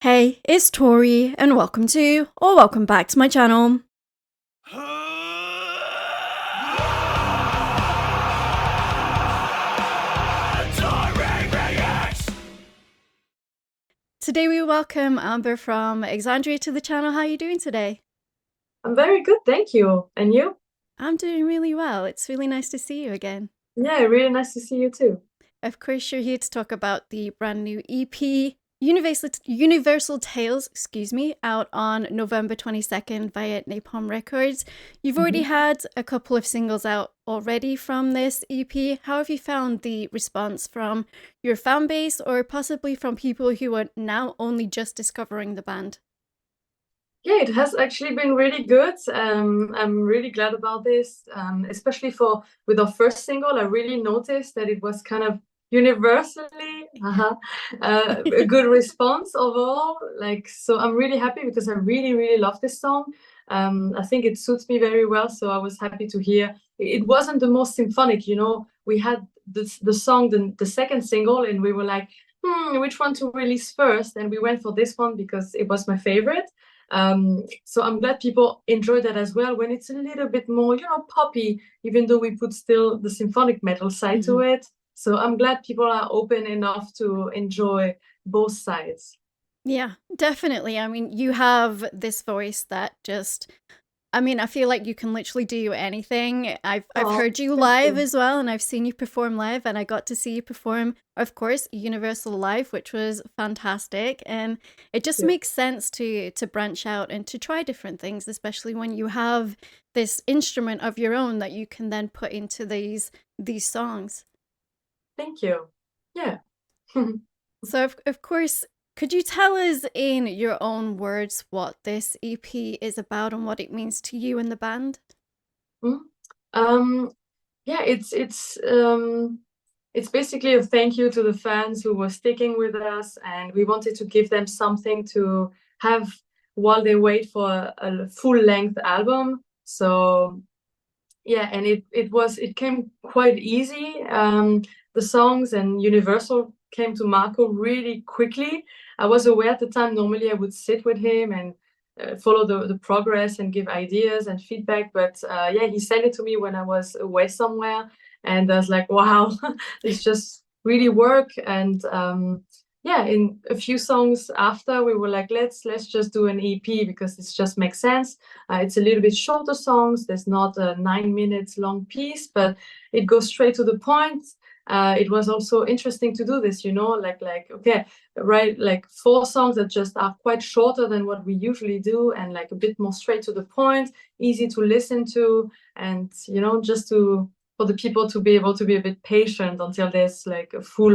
Hey, it's Tori, and welcome back to my channel. Today we welcome Amber from Exandria to the channel. How are you doing today? I'm very good, thank you. And you? I'm doing really well. It's really nice to see you again. Yeah, really nice to see you too. Of course, you're here to talk about the brand new EP, Universal Tales, out on November 22nd via Napalm Records. You've already had a couple of singles out already from this EP. How have you found the response from your fan base or possibly from people who are now only just discovering the band? Yeah, it has actually been really good. I'm really glad about this, especially for with our first single. I really noticed that it was kind of universally a good response overall. Like, so I'm really happy because I really love this song. I think it suits me very well. So I was happy to hear. It wasn't the most symphonic, you know. We had the song, the second single, and we were like, which one to release first? And we went for this one because it was my favorite. So I'm glad people enjoy that as well when it's a little bit more, poppy, even though we put still the symphonic metal side to it. So I'm glad people are open enough to enjoy both sides. Yeah, definitely. I mean, you have this voice that just I feel like you can literally do anything. I've Oh, heard you thank live you. as well, and I've seen you perform live, and I got to see you perform, of course, Universal Live, which was fantastic. And it just Yeah. makes sense to branch out and to try different things, especially when you have this instrument of your own that you can then put into these songs. Thank you. Yeah. So, of course, could you tell us in your own words what this EP is about and what it means to you and the band? Mm. Um, yeah, it's basically a thank you to the fans who were sticking with us, and we wanted to give them something to have while they wait for a full-length album. So yeah, and it came quite easy. The songs and Universal came to Marco really quickly. I was aware at the time, normally I would sit with him and follow the progress and give ideas and feedback. But yeah, he sent it to me when I was away somewhere. And I was like, wow, this just really work. And yeah, in a few songs after, we were like, let's just do an EP because this just makes sense. It's a little bit shorter songs. There's not a 9 minutes long piece, but it goes straight to the point. It was also interesting to do this, like okay, right, like four songs that just are quite shorter than what we usually do, and like a bit more straight to the point, easy to listen to, and just to for the people to be able to be a bit patient until there's like a full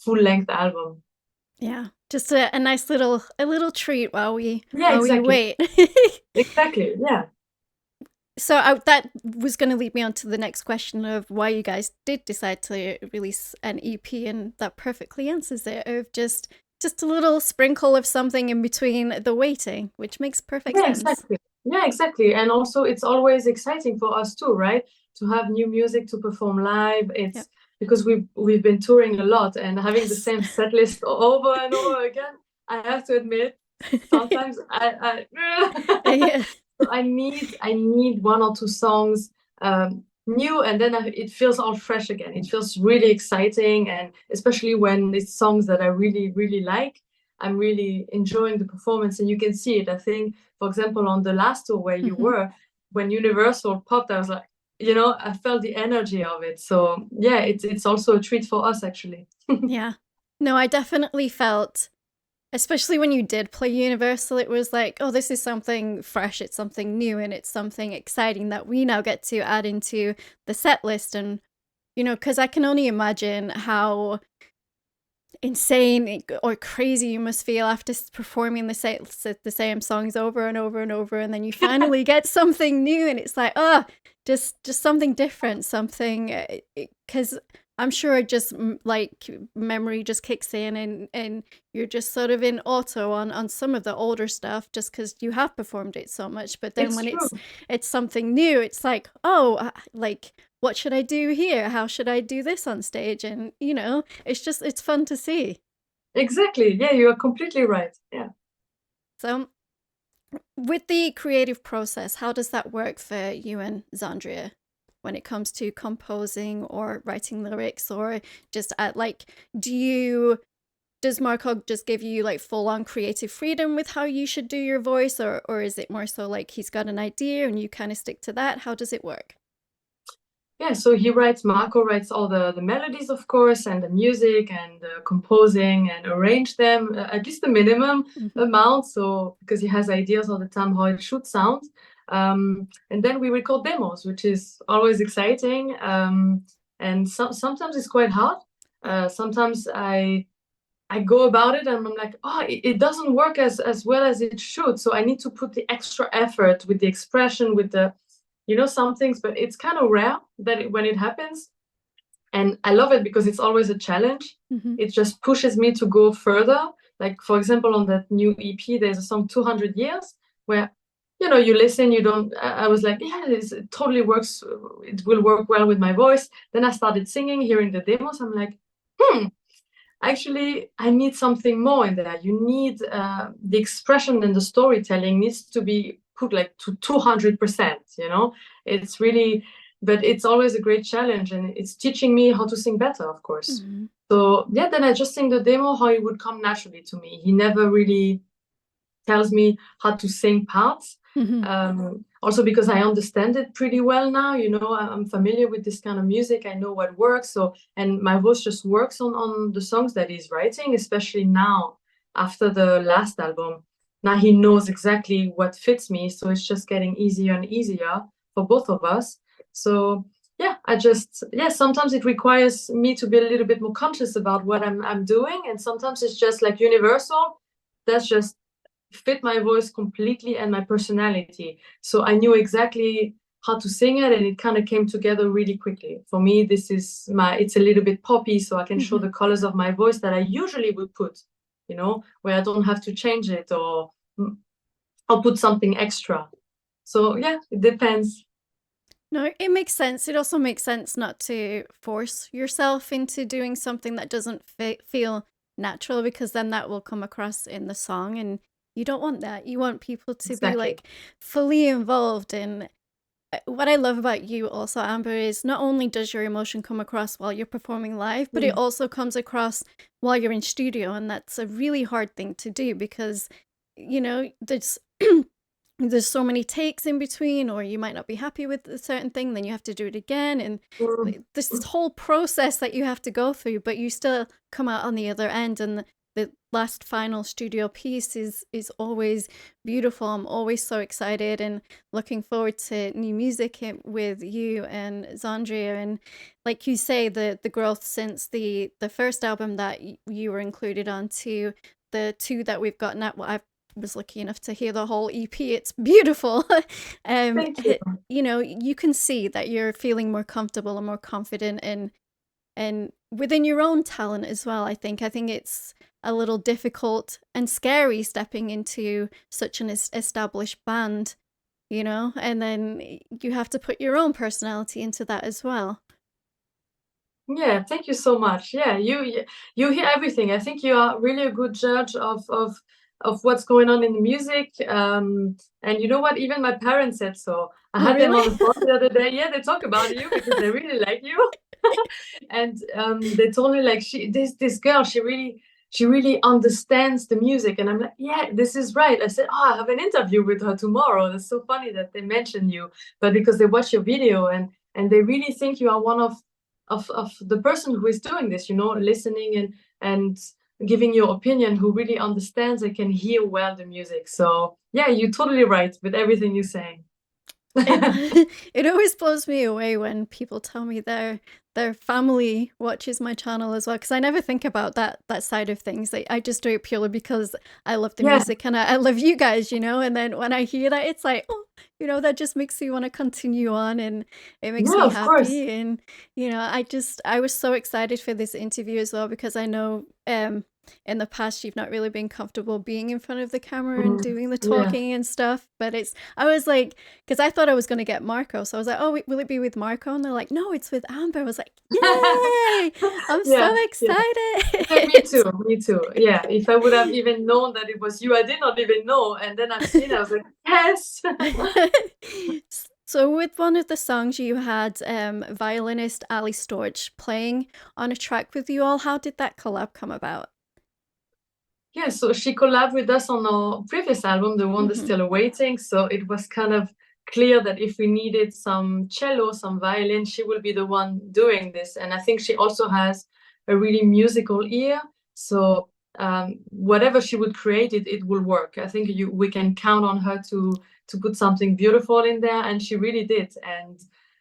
length album. Yeah, just a nice little treat while we Yeah, exactly. wait. Exactly. Yeah. So that was going to lead me on to the next question of why you guys did decide to release an EP, and that perfectly answers it. Of just a little sprinkle of something in between the waiting, which makes perfect Yeah, sense. exactly. Yeah, exactly. And also it's always exciting for us too, right? To have new music to perform live. Yep. It's because we've been touring a lot and having the Yes. same set list over and over again. I have to admit, sometimes I Yeah. so I need one or two songs new, and then it feels all fresh again. It feels really exciting, and especially when it's songs that I really like. I'm really enjoying the performance, and you can see it. I think, for example, on the last tour where you Hmm. were, when Universal popped, I was like, I felt the energy of it. So yeah, it's also a treat for us actually. Yeah. No, I definitely felt, especially when you did play Universal, it was like, oh, this is something fresh, it's something new, and it's something exciting that we now get to add into the set list. And, because I can only imagine how insane or crazy you must feel after performing the same songs over and over and over, and then you finally get something new, and it's like, oh, just something different, something, because I'm sure just like memory just kicks in, and you're just sort of in auto on some of the older stuff just because you have performed it so much. But then It's when true. it's something new, it's like, oh, like, what should I do here? How should I do this on stage? And it's fun to see. Exactly. Yeah, you are completely right. Yeah. So, with the creative process, how does that work for you and Xandria when it comes to composing or writing lyrics, or just like, does Marco just give you like full on creative freedom with how you should do your voice, or is it more so like he's got an idea and you kind of stick to that? How does it work? Yeah, so Marco writes all the melodies, of course, and the music and the composing and arrange them at least the minimum Mm-hmm. amount. So, because he has ideas all the time how it should sound. And then we record demos, which is always exciting. And sometimes it's quite hard. Sometimes I go about it and I'm like, oh, it doesn't work as well as it should. So I need to put the extra effort with the expression, with the, some things, but it's kind of rare that when it happens. And I love it because it's always a challenge. Mm-hmm. It just pushes me to go further. Like, for example, on that new EP, there's a song 200 Years where, you listen, you don't, I was like, yeah, it totally works. It will work well with my voice. Then I started singing, hearing the demos. I'm like, actually, I need something more in there. You need the expression and the storytelling needs to be put like to 200%, It's really, but it's always a great challenge and it's teaching me how to sing better, of course. Mm-hmm. So yeah, then I just sing the demo how it would come naturally to me. He never really tells me how to sing parts. Also because I understand it pretty well now, I'm familiar with this kind of music. I know what works. So, and my voice just works on the songs that he's writing, especially now after the last album. Now he knows exactly what fits me. So it's just getting easier and easier for both of us. So yeah, sometimes it requires me to be a little bit more conscious about what I'm doing. And sometimes it's just like universal. That's just fit my voice completely and my personality. So I knew exactly how to sing it and it kind of came together really quickly. For me, it's a little bit poppy, so I can show the colors of my voice that I usually would put, where I don't have to change it or I'll put something extra. So yeah, it depends. No, it makes sense. It also makes sense not to force yourself into doing something that doesn't feel natural, because then that will come across in the song and you don't want that. You want people to be Exactly. like fully involved in. What I love about you also, Amber, is not only does your emotion come across while you're performing live, but it also comes across while you're in studio, and that's a really hard thing to do because, there's there's so many takes in between, or you might not be happy with a certain thing, then you have to do it again, and this whole process that you have to go through, but you still come out on the other end, and the last final studio piece is always beautiful. I'm always so excited and looking forward to new music with you and Xandria, and like you say, the growth since the first album that you were included on to the two that we've got now. Well, I've was lucky enough to hear the whole EP. It's beautiful. Thank you. You can see that you're feeling more comfortable and more confident and within your own talent as well. I think it's a little difficult and scary stepping into such an established band, and then you have to put your own personality into that as well. Yeah, thank you so much. Yeah, you hear everything. I think you are really a good judge of what's going on in the music. And you know what? Even my parents said so. I Oh, had them really? on the phone the other day. Yeah, they talk about you because they really like you. And they told me like this girl, she really understands the music. And I'm like, yeah, this is right. I said, oh, I have an interview with her tomorrow. It's so funny that they mention you, but because they watch your video and they really think you are one of the person who is doing this, listening and giving your opinion, who really understands and can hear well the music. So yeah, you're totally right with everything you're saying. It always blows me away when people tell me their family watches my channel as well, because I never think about that side of things. I just do it purely because I love the Yeah. music and I love you guys, and then when I hear that, it's like, oh, that just makes me want to continue on, and it makes Yeah, me of course. happy. And I was so excited for this interview as well, because I know in the past you've not really been comfortable being in front of the camera and Mm, doing the yeah. talking and stuff. But I was like, because I thought I was going to get Marco. So I was like, oh, will it be with Marco? And they're like, no, it's with Amber. I was like, yay! I'm so Yeah, yeah. Yeah, me excited. too, me too. Yeah, if I would have even known that it was you, I did not even know. And then I've seen it, I was like, yes. So with one of the songs you had violinist Ali Storch playing on a track with you all. How did that collab come about? Yeah, so she collabed with us on our previous album, the one that's Hmm. still awaiting. So it was kind of clear that if we needed some cello, some violin, she will be the one doing this. And I think she also has a really musical ear. So whatever she would create, it will work. I think we can count on her to put something beautiful in there, and she really did. And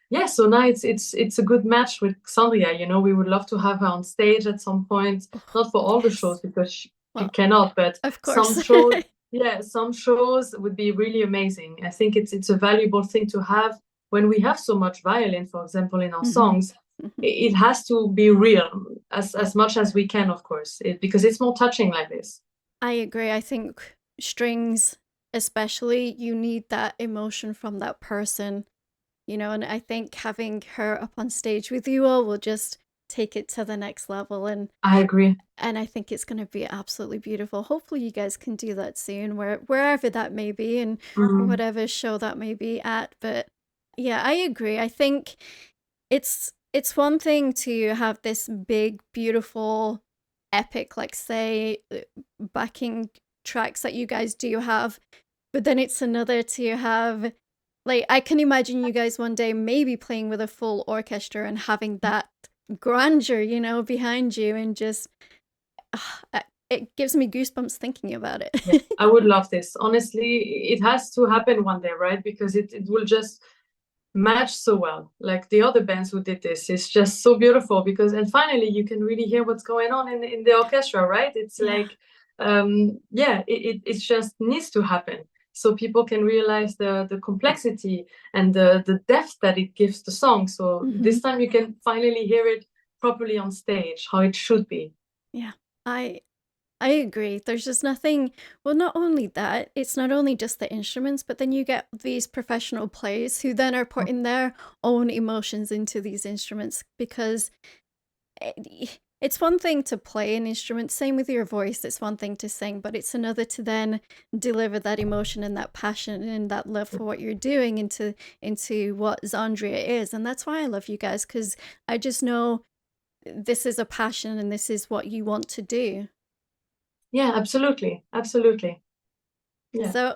yeah, so now it's a good match with Xandria. You know, we would love to have her on stage at some point, Oh, not for all the shows yes. because she Well, cannot, but of some course. shows, yeah, some shows would be really amazing. I think it's a valuable thing to have when we have so much violin, for example, in our Hmm. songs. Hmm. It has to be real Yeah, as much as we can, of course, because it's more touching like this. I agree. I think strings, especially, you need that emotion from that person, and I think having her up on stage with you all will just take it to the next level. I agree. And I think it's going to be absolutely beautiful. Hopefully, you guys can do that soon, wherever that may be, and Mhm. whatever show that may be at. But yeah, I agree. I think it's one thing to have this big, beautiful, epic, like say, backing tracks that you guys do have, but then it's another to have. Like, I can imagine you guys one day maybe playing with a full orchestra and having that grandeur, behind you, and just it gives me goosebumps thinking about Yeah, it. I would love this. Honestly, it has to happen one day, right? Because it will just match so well. Like the other bands who did this, it's just so beautiful because, and finally, you can really hear what's going on in the orchestra, right? It's Yeah. like, yeah, it just needs to happen so people can realize the complexity and the depth that it gives the song. So Hmm. this time you can finally hear it properly on stage, how it should be. Yeah. I I agree. There's just nothing. Well, not only that, it's not only just the instruments, but then you get these professional players who then are putting their own emotions into these instruments because it's one thing to play an instrument, same with your voice, it's one thing to sing, but it's another to then deliver that emotion and that passion and that love for what you're doing into what Xandria is. And that's why I love you guys, because I just know this is a passion and this is what you want to do. Yeah, absolutely, absolutely. Yeah. So,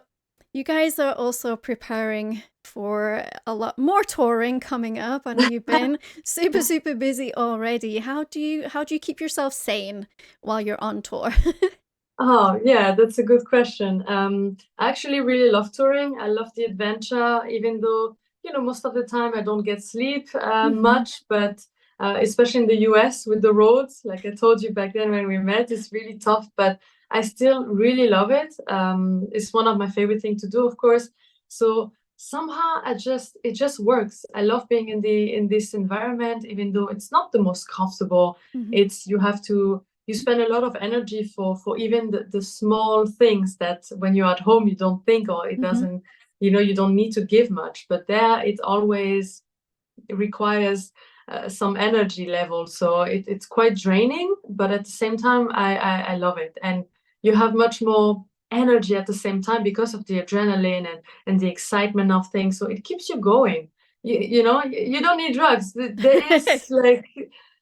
you guys are also preparing for a lot more touring coming up. I know you've been super super busy already. How do you keep yourself sane while you're on tour? Oh, yeah, that's a good question. I actually really love touring. I love the adventure, even though, most of the time I don't get sleep Hmm. much, but especially in the US with the roads, like I told you back then when we met, it's really tough, but I still really love it. It's one of my favorite things to do, of course. So somehow it just works. I love being in this environment, even though it's not the most comfortable. Hmm. You spend a lot of energy for even the small things that when you're at home you don't think, or it Hmm. doesn't, you don't need to give much, but there it always requires some energy level, so it's quite draining, but at the same time I love it, and you have much more energy at the same time because of the adrenaline and the excitement of things, so it keeps you going. You don't need drugs. There is like,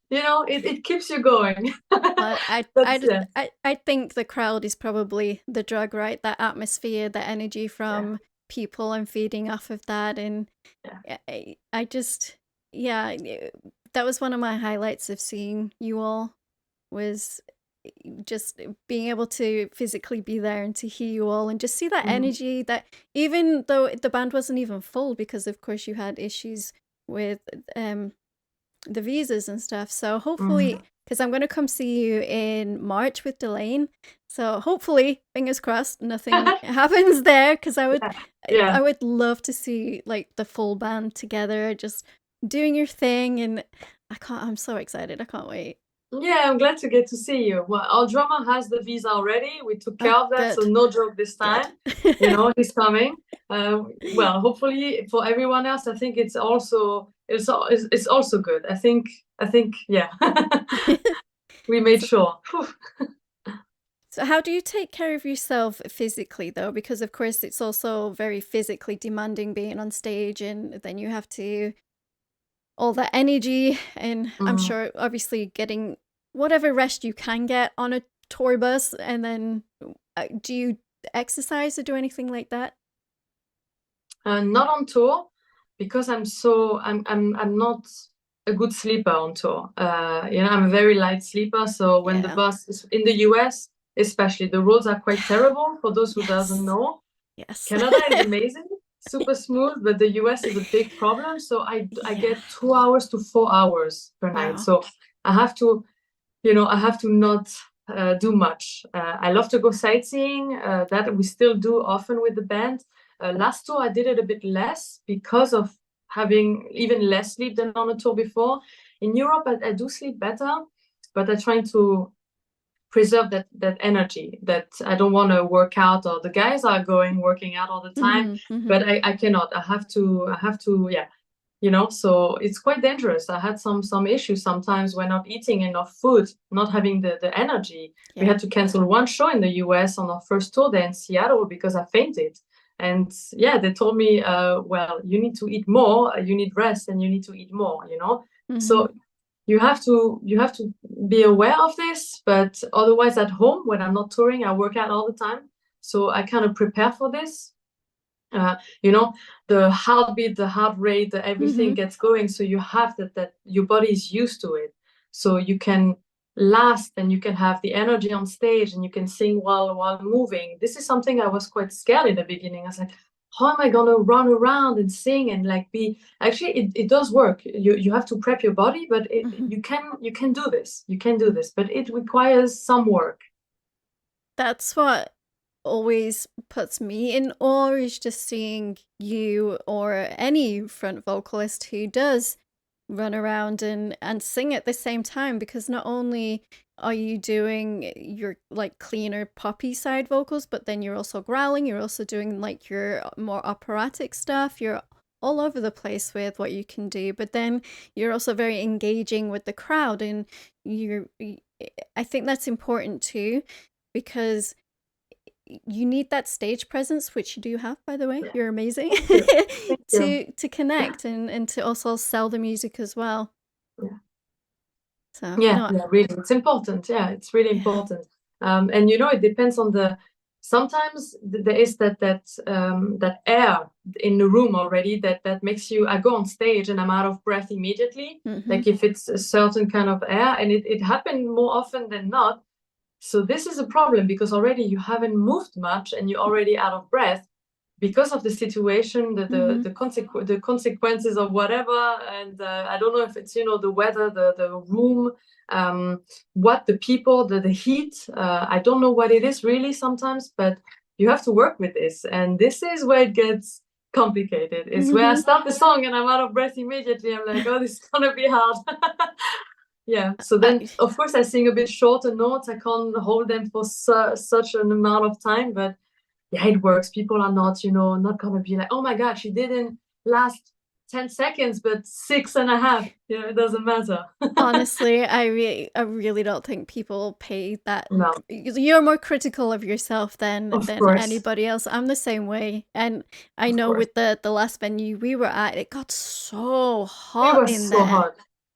it keeps you going. Well, That's yeah. I think the crowd is probably the drug, right? That atmosphere, the energy Yeah, from people and feeding off of that. And yeah. I just, yeah, that was one of my highlights of seeing you all was just being able to physically be there and to hear you all and just see that Mhm. energy that even though the band wasn't even full because of course you had issues with um the visas and stuff. So hopefully, Mhm. because I'm going to come see you in March with Delane. So hopefully, fingers crossed, nothing happens there. Because Yeah, yeah. I would love to see like the full band together, just doing your thing. And I'm so excited. I can't wait. Yeah, I'm glad to get to see you. Well, our drummer has the visa already. We took care Oh, of that, so good, no joke this good. time. He's coming. Well, hopefully for everyone else, I think it's also good. I think yeah, we made So, sure. so how do you take care of yourself physically though? Because of course it's also very physically demanding being on stage, and then you have to all that energy, and I'm Mm. sure obviously getting whatever rest you can get on a tour bus, and then do you exercise or do anything like that? Not on tour because I'm not a good sleeper on tour. I'm a very light sleeper. So when the Yeah. bus is in the US, especially, the roads are quite terrible. For those who doesn't Yes. know, Yes. Canada is amazing, super smooth, but the US is a big problem. So I Yeah. get 2 hours to 4 hours per night. Wow. So I have to I have to not do much. I love to go sightseeing. That we still do often with the band. Last tour, I did it a bit less because of having even less sleep than on a tour before. In Europe, I do sleep better, but I'm trying to preserve that energy that I don't want to work out, or the guys are working out all the time, Mhm. Mhm. but I cannot. I have to, yeah, so it's quite dangerous. I had some issues sometimes when not eating enough food, not having the energy. We Yeah. had to cancel one show in the US on our first tour there in Seattle because I fainted. And yeah, they told me, well, you need to eat more, you need rest, and you need to eat more. Mhm. So you have to be aware of this, but otherwise at home when I'm not touring, I work out all the time. So I kind of prepare for this. uh, you know the heartbeat, the heart rate, everything Mhm. gets going, so you have that your body is used to it, so you can last and you can have the energy on stage and you can sing while moving. This is something I was quite scared in the beginning. I was like, how am I going to run around and sing and like be actually it does work. You have to prep your body, but Mhm. you can do this, but it requires some work. That's what always puts me in awe, is just seeing you or any front vocalist who does run around and sing at the same time, because not only are you doing your like cleaner poppy side vocals, but then you're also growling, you're also doing like your more operatic stuff, you're all over the place with what you can do, but then you're also very engaging with the crowd, and I think that's important too, because you need that stage presence, which you do have, by the way. Yeah, You're amazing. thank you. Thank you. to connect and to also sell the music as well. Yeah. So Yeah, no, yeah, really. It's important. Yeah, it's really yeah. important. And it depends on sometimes there is that air in the room already that makes you. I go on stage and I'm out of breath immediately. Hmm. Like if it's a certain kind of air, and it happened more often than not. So this is a problem because already you haven't moved much and you're already out of breath because of the situation, Hmm. the consequences of whatever. And I don't know if it's the weather, the room, what the people, the heat. I don't know what it is really sometimes, but you have to work with this, and this is where it gets complicated. It's where I Hmm. start the song and I'm out of breath immediately. I'm like, oh, this is gonna be hard. Yeah, so then I, of course I sing a bit shorter notes. I can't hold them for such an amount of time, but yeah, it works. People are not gonna be like, oh my God, she didn't last 10 seconds, but 6.5. It doesn't matter. honestly, I really don't think people pay that. No, You're more critical of yourself of than course, anybody else. I'm the same way, and I of know course. with the last venue we were at, it got so It hot was in so there, hot.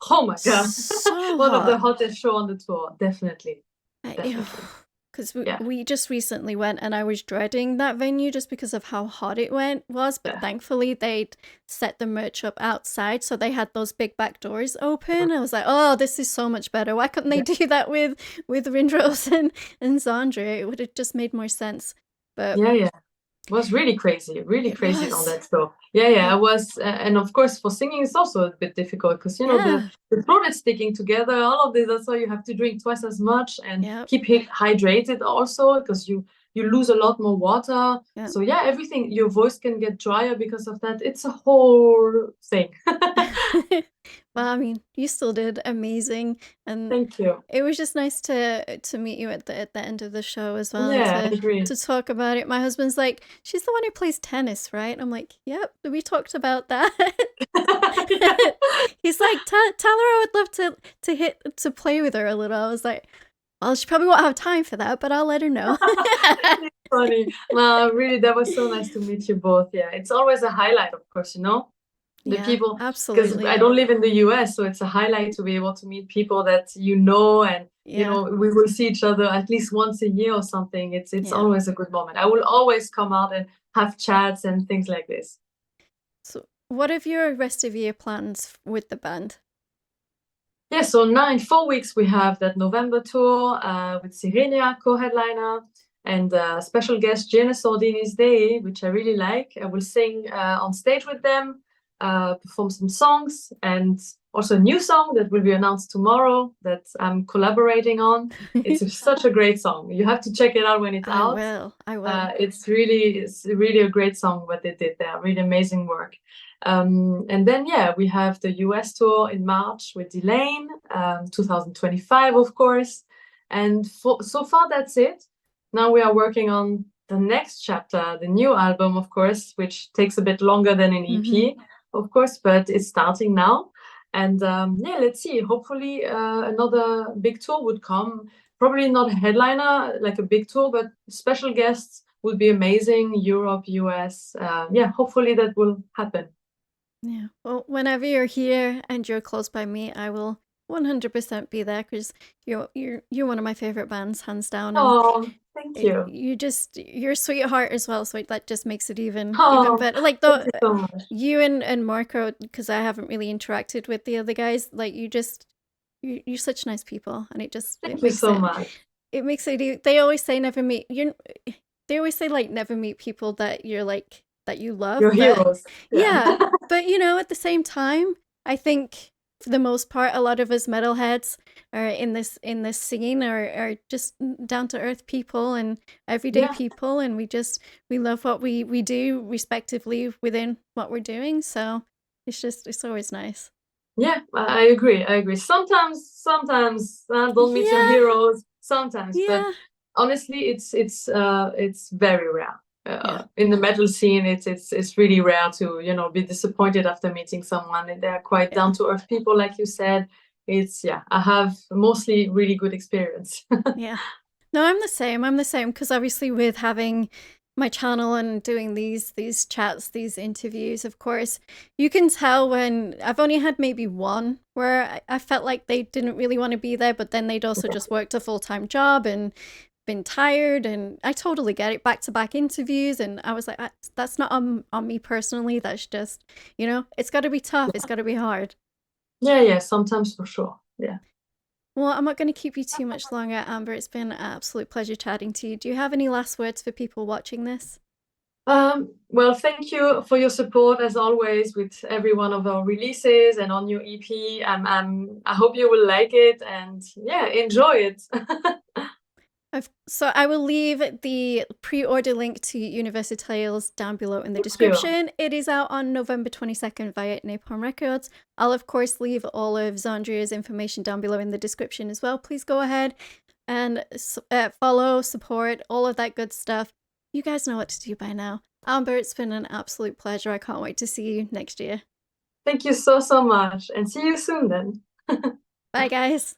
Oh my God. so One of the hot. hottest show on the tour, definitely. I, Definitely. because Yeah, we just recently went, and I was dreading that venue just because of how hot it was, but yeah. thankfully they'd set the merch up outside, so they had those big back doors open. I was like, oh, this is so much better. Why couldn't they Yeah. do that with Rinrose and Xandria? It would have just made more sense. But Yeah, yeah. Was really it crazy on was. that show. Yeah, yeah, I It, was, and of course for singing it's also a bit difficult because yeah. the throat is sticking together. All of this, that's why you have to drink twice as much and Yep. keep hydrated also because you lose a lot more water. Yeah. So yeah, everything, your voice can get drier because of that. It's a whole thing. Well, I mean, you still did amazing, and Thank you. it was just nice to meet you at the end of the show as well, and Yeah, I agree. to talk about it. My husband's like, "She's the one who plays tennis, right?" I'm like, "Yep, we talked about that." Yeah. He's like, "Tell her I would love to play with her a little." I was like, "Well, she probably won't have time for that, but I'll let her know." It's funny. No, really, that was so nice to meet you both. Yeah, it's always a highlight, of course, the Yeah, people, because I absolutely. don't live in the US, so it's a highlight to be able to meet people that and Yeah, we will see each other at least once a year or something. It's yeah. always a good moment. I will always come out and have chats and things like this. So, what are your rest of year plans with the band? Yeah, so now in 4 weeks we have that November tour with Sirenia, co-headliner, and special guest Janice Ordini's Day, which I really like. I will sing on stage with them, perform some songs, and also a new song that will be announced tomorrow that I'm collaborating on. Such a great song. You have to check it out when it's I out. will. I will. It's really a great song what they did there. Really amazing work. And then yeah, we have the US tour in March with Delane, 2025, of course. And so far that's it. Now we are working on the next chapter, the new album, of course, which takes a bit longer than an EP, of course, but it's starting now. And yeah, let's see. Hopefully, another big tour would come. Probably not a headliner like a big tour, but special guests would be amazing. Europe, US. Yeah, hopefully that will happen. Yeah. Well, whenever you're here and you're close by me, I will 100% be there because you're one of my favorite bands, hands down, and Oh, thank you. you're a sweetheart as well, so that just makes it even Oh, better. Like thank the you so much. you and Marco, because I haven't really interacted with the other guys. Like you're such nice people, and Thank you so much. it makes it. They always say never meet you. They always say like never meet people that you're like that you love, You're but heroes. Yeah. yeah, but at the same time, I think for the most part, a lot of us metalheads are in this scene are just down to earth people and everyday Yeah. people, and we love what we do respectively within what we're doing. So it's always nice. Yeah, I agree. I agree. Sometimes don't meet your Yeah, heroes. Sometimes, but yeah, honestly, it's very rare. yeah, In the metal scene, it's really rare to be disappointed after meeting someone. And they're quite yeah, down to earth people, like you said. I have mostly really good experience. yeah. No, I'm the same. I'm the same because obviously with having my channel and doing these chats, these interviews, of course, you can tell when I've only had maybe one where I felt like they didn't really want to be there, but then they'd also just worked a full-time job and been tired, and I totally get it. Back-to-back interviews, and I was like, that's not on me personally. That's just, it's got to be tough. It's got to be hard. Yeah, sometimes for sure. Yeah. Well, I'm not going to keep you too much longer, Amber. It's been an absolute pleasure chatting to you. Do you have any last words for people watching this? Well, thank you for your support as always with every one of our releases and on your EP. I hope you will like it and yeah, enjoy it. So I will leave the pre-order link to Universal Tales down below in the Thank you. description. It is out on November 22nd via Napalm Records. I'll of course leave all of XANDRIA's information down below in the description as well. Please go ahead and follow, support, all of that good stuff. You guys know what to do by now. Amber, it's been an absolute pleasure. I can't wait to see you next year. Thank you so much and see you soon then. Bye guys.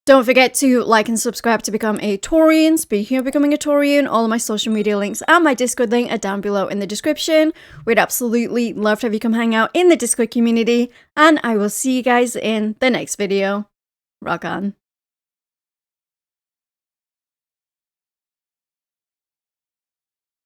Don't forget to like and subscribe to become a Taurian. Speaking of becoming a Taurian, all of my social media links and my Discord link are down below in the description. We'd absolutely love to have you come hang out in the Discord community, and I will see you guys in the next video. Rock on.